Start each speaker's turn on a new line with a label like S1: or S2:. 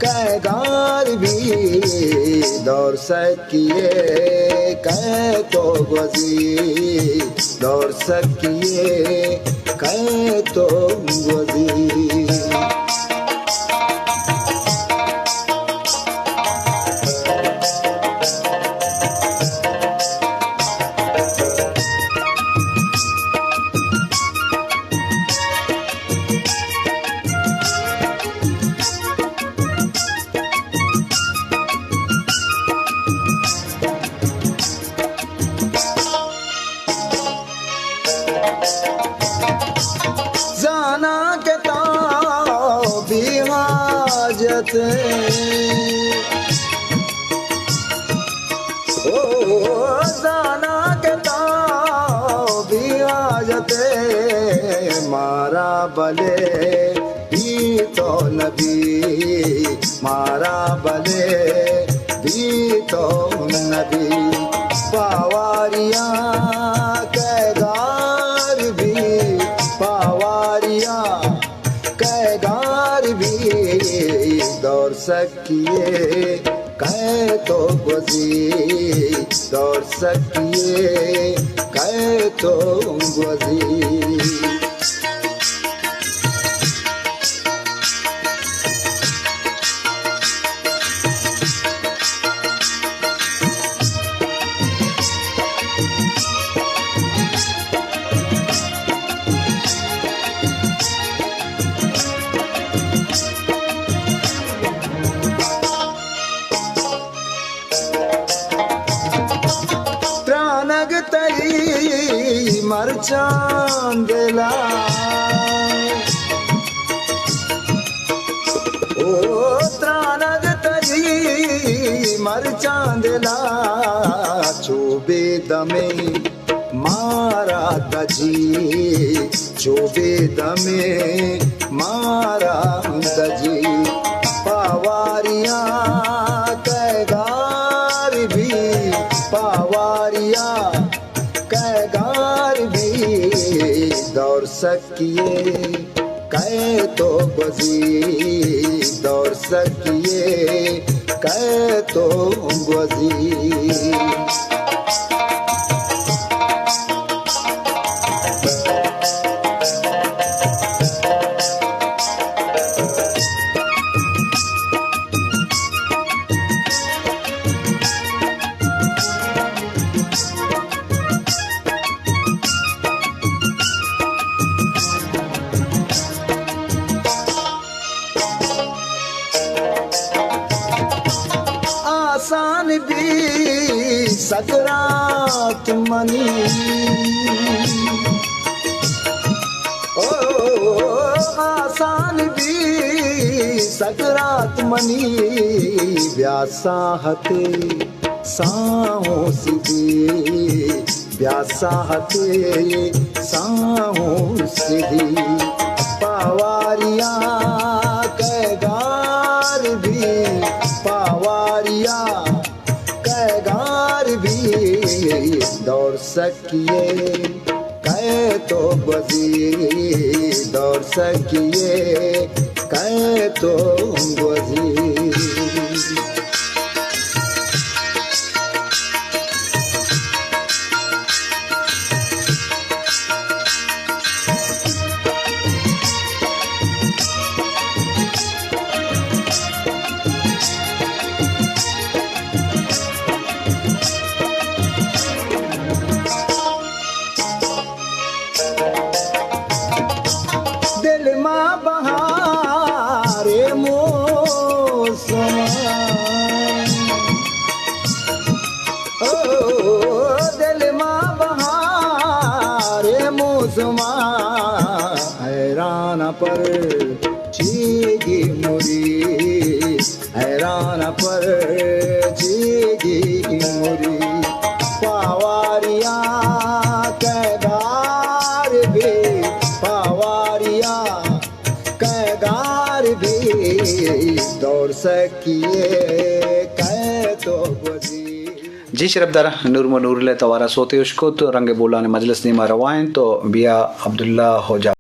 S1: कैगार भी दौड़ सकिए, कै तो वज़ीर दौड़ सकिए, कै तो वज़ीर। जाना के तो भी हाजत, ओ जाना के तो भी हाजत, मारा बले भी तो नबी, मारा बले भी तो नबी। पावारिया कैगार भी, पावारिया कैगार भी दौड़ सकिए, कै तो वज़ीर दौड़ सकिए, कै तो वज़ीर। त्रानग तरी मरचांदला, ओ त्रानग तरी मरचांदला, चोबे दमे मारा दजी, चोबे दमे मारा दजी। पावारिया कैगार भी, पावारिया कैगार भी दौड़ सकिए, कै तो वज़ीर दौड़ सकिए, कै तो वज़ीर। आसान भी सकरात मनी, ओ आसान भी सकरात मनी, व्यासाहते साहो सिधी, व्यासाहते साहो सिधी। पावारिया कैगार भी, पावारिया कैगार भी दौड़ सकिए, कै तो वज़ीर दौड़ सकिए, कै तो वज़ीर। दिल मां बहारे मौसम, ओ दिल मां बहारे मौसम, हैरान पर चीगी मुरी, हैरान पर चीगी मुरी। पावारिया कैगार भी, पावारिया कैगार भी दौड़ सकिए, कै तो वज़ीर।
S2: जी शरफदार नूर मनूर तवारा सोते उश्कुत रंग बोला ने मजलिस नीमा रवाइन तो बिया अब्दुल्ला हो जा।